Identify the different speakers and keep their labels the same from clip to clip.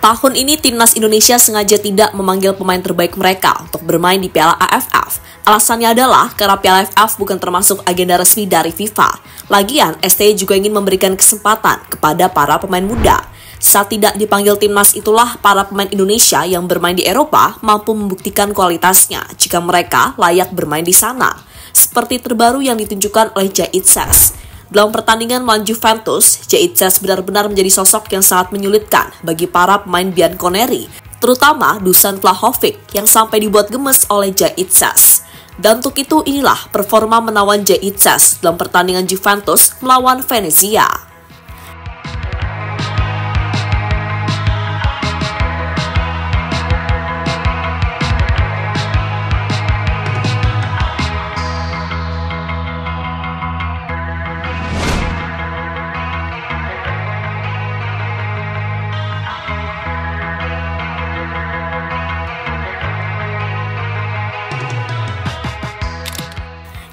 Speaker 1: Tahun ini timnas Indonesia sengaja tidak memanggil pemain terbaik mereka untuk bermain di Piala AFF. Alasannya adalah karena Piala AFF bukan termasuk agenda resmi dari FIFA. Lagian, STY juga ingin memberikan kesempatan kepada para pemain muda. Saat tidak dipanggil timnas itulah para pemain Indonesia yang bermain di Eropa mampu membuktikan kualitasnya jika mereka layak bermain di sana. Seperti terbaru yang ditunjukkan oleh Jaitses. Dalam pertandingan melawan Juventus, Jaitses benar-benar menjadi sosok yang sangat menyulitkan bagi para pemain Bianconeri, terutama Dusan Vlahovic yang sampai dibuat gemes oleh Jaitses. Dan untuk itu inilah performa menawan Jaitses dalam pertandingan Juventus melawan Venezia.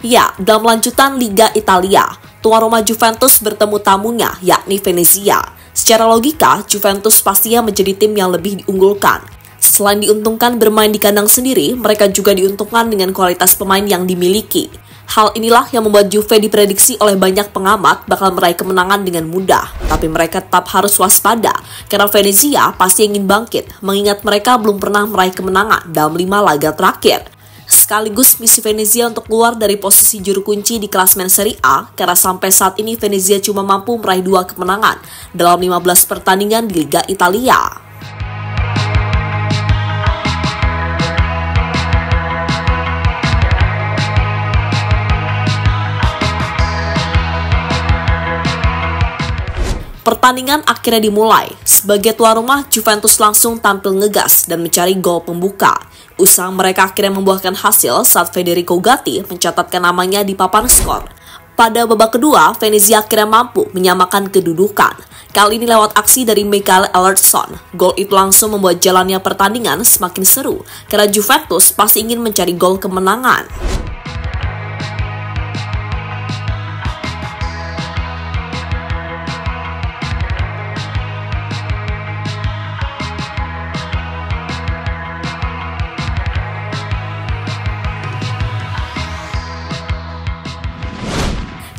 Speaker 1: Ya, dalam lanjutan Liga Italia, tuan rumah Juventus bertemu tamunya, yakni Venezia. Secara logika, Juventus pastinya menjadi tim yang lebih diunggulkan. Selain diuntungkan bermain di kandang sendiri, mereka juga diuntungkan dengan kualitas pemain yang dimiliki. Hal inilah yang membuat Juve diprediksi oleh banyak pengamat bakal meraih kemenangan dengan mudah. Tapi mereka tetap harus waspada, karena Venezia pasti ingin bangkit, mengingat mereka belum pernah meraih kemenangan dalam 5 laga terakhir. Sekaligus misi Venezia untuk keluar dari posisi juru kunci di klasemen Serie A karena sampai saat ini Venezia cuma mampu meraih 2 kemenangan dalam 15 pertandingan di Liga Italia. Pertandingan akhirnya dimulai. Sebagai tuan rumah, Juventus langsung tampil ngegas dan mencari gol pembuka. Usaha mereka akhirnya membuahkan hasil saat Federico Gatti mencatatkan namanya di papan skor. Pada babak kedua, Venezia akhirnya mampu menyamakan kedudukan. Kali ini lewat aksi dari Mikael Elertsson. Gol itu langsung membuat jalannya pertandingan semakin seru, karena Juventus pasti ingin mencari gol kemenangan.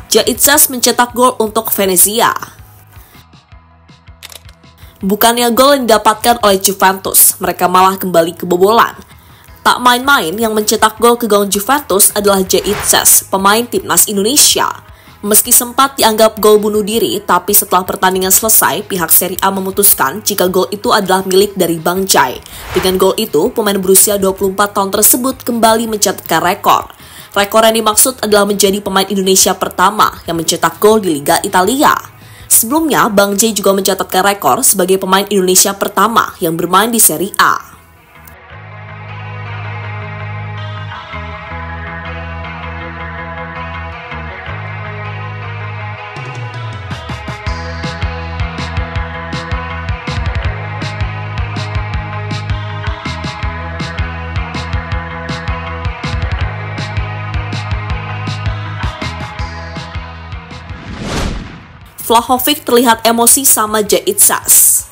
Speaker 1: Jaitses mencetak gol untuk Venezia. Bukannya gol yang didapatkan oleh Juventus, mereka malah kembali kebobolan. Tak main-main, yang mencetak gol ke gawang Juventus adalah Jaitses, pemain timnas Indonesia. Meski sempat dianggap gol bunuh diri, tapi setelah pertandingan selesai, pihak Serie A memutuskan jika gol itu adalah milik dari Bang Jai. Dengan gol itu, pemain berusia 24 tahun tersebut kembali mencatatkan rekor. Rekor yang dimaksud adalah menjadi pemain Indonesia pertama yang mencetak gol di Liga Italia. Sebelumnya, Bang Jai juga mencatatkan rekor sebagai pemain Indonesia pertama yang bermain di Serie A. Vlahovic terlihat emosi sama Jaitses.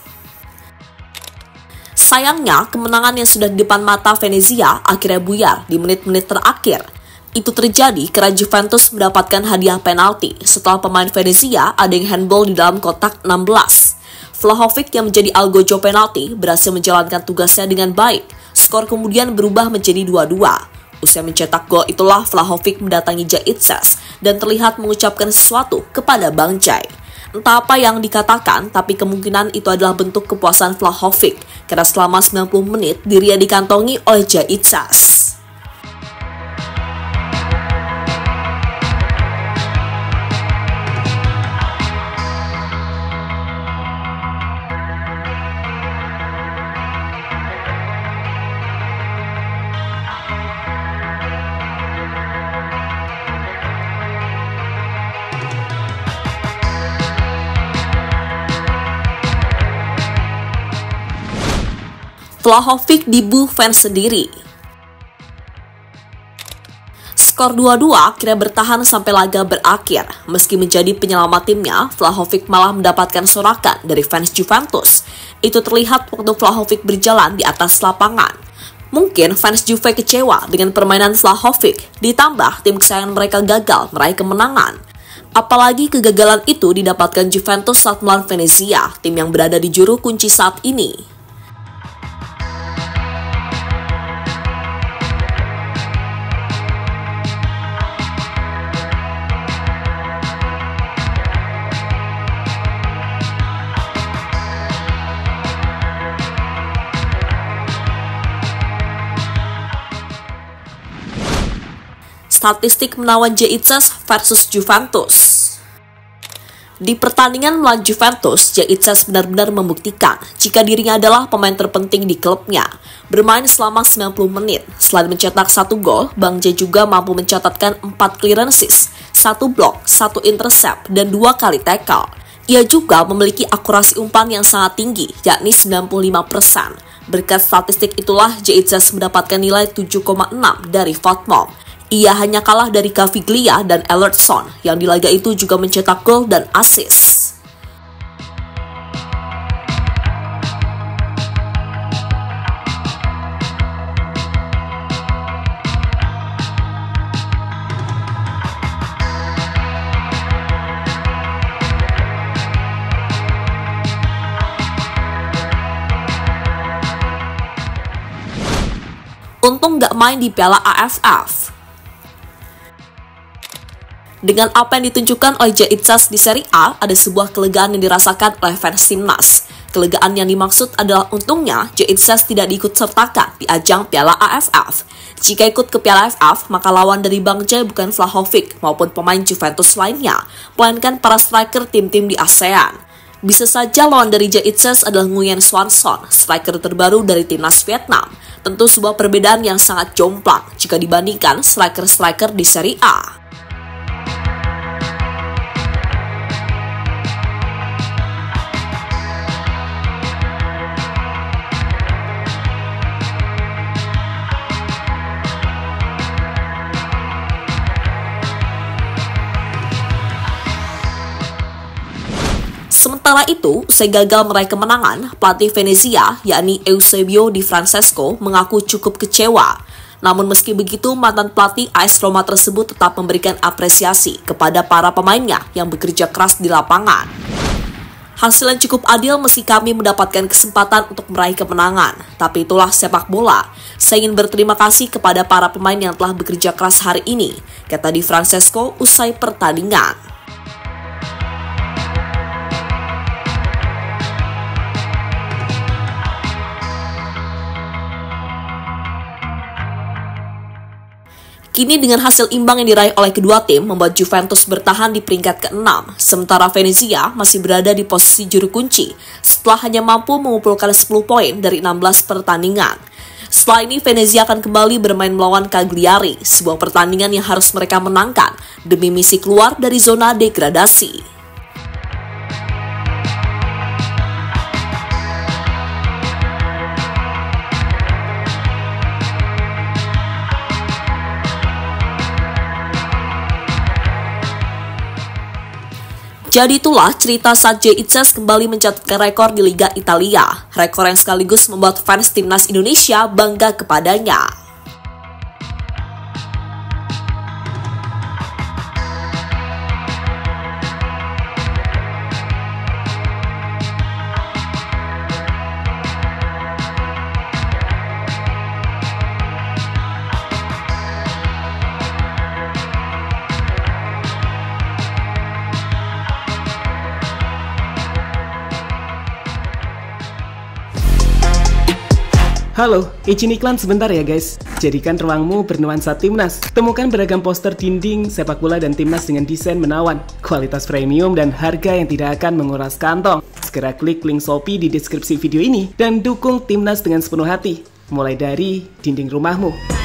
Speaker 1: Sayangnya, kemenangan yang sudah di depan mata Venezia akhirnya buyar di menit-menit terakhir. Itu terjadi karena Juventus mendapatkan hadiah penalti setelah pemain Venezia ada yang handball di dalam kotak 16. Vlahovic yang menjadi algojo penalti berhasil menjalankan tugasnya dengan baik. Skor kemudian berubah menjadi 2-2. Usai mencetak gol itulah Vlahovic mendatangi Jaitses dan terlihat mengucapkan sesuatu kepada Bang Jai. Entah apa yang dikatakan, tapi kemungkinan itu adalah bentuk kepuasan Vlahovic karena selama 90 menit dirinya dikantongi oleh Jaitses. Vlahovic dibu fans sendiri. Skor 2-2 akhirnya bertahan sampai laga berakhir. Meski menjadi penyelamat timnya, Vlahovic malah mendapatkan sorakan dari fans Juventus. Itu terlihat waktu Vlahovic berjalan di atas lapangan. Mungkin fans Juve kecewa dengan permainan Vlahovic, ditambah tim kesayangan mereka gagal meraih kemenangan. Apalagi kegagalan itu didapatkan Juventus saat melawan Venezia, tim yang berada di juru kunci saat ini. Statistik menawan Jeitzes versus Juventus. Di pertandingan melawan Juventus, Jeitzes benar-benar membuktikan jika dirinya adalah pemain terpenting di klubnya. Bermain selama 90 menit, selain mencetak 1 gol, Bang J juga mampu mencatatkan 4 clearances, 1 blok, 1 intercept, dan 2 kali tackle. Ia juga memiliki akurasi umpan yang sangat tinggi, yakni 95%. Berkat statistik itulah Jeitzes mendapatkan nilai 7,6 dari Votmom. Ia hanya kalah dari Caviglia dan Ellertson yang di laga itu juga mencetak gol dan assist. Untung gak main di Piala AFF. Dengan apa yang ditunjukkan oleh Jeitzes di Serie A, ada sebuah kelegaan yang dirasakan oleh fans timnas. Kelegaan yang dimaksud adalah untungnya Jeitzes tidak diikut-sertakan di ajang Piala AFF. Jika ikut ke Piala AFF, maka lawan dari Bang J bukan Vlahovic maupun pemain Juventus lainnya, melainkan para striker tim-tim di ASEAN. Bisa saja lawan dari Jeitzes adalah Nguyen Xuan Son, striker terbaru dari timnas Vietnam. Tentu sebuah perbedaan yang sangat jomplang jika dibandingkan striker-striker di Serie A. Sementara itu, usai gagal meraih kemenangan, pelatih Venezia, yakni Eusebio Di Francesco, mengaku cukup kecewa. Namun meski begitu, mantan pelatih AS Roma tersebut tetap memberikan apresiasi kepada para pemainnya yang bekerja keras di lapangan. Hasil yang cukup adil meski kami mendapatkan kesempatan untuk meraih kemenangan. Tapi itulah sepak bola. Saya ingin berterima kasih kepada para pemain yang telah bekerja keras hari ini, kata Di Francesco usai pertandingan. Kini dengan hasil imbang yang diraih oleh kedua tim membuat Juventus bertahan di peringkat ke-6, sementara Venezia masih berada di posisi juru kunci setelah hanya mampu mengumpulkan 10 poin dari 16 pertandingan. Setelah ini Venezia akan kembali bermain melawan Cagliari, sebuah pertandingan yang harus mereka menangkan demi misi keluar dari zona degradasi. Jadi itulah cerita saat Jeitzes kembali mencatatkan rekor di Liga Italia. Rekor yang sekaligus membuat fans timnas Indonesia bangga kepadanya.
Speaker 2: Halo, izin iklan sebentar ya guys. Jadikan ruangmu bernuansa timnas. Temukan beragam poster dinding, sepak bola dan timnas dengan desain menawan, kualitas premium dan harga yang tidak akan menguras kantong. Segera klik link Shopee di deskripsi video ini dan dukung timnas dengan sepenuh hati. Mulai dari dinding rumahmu.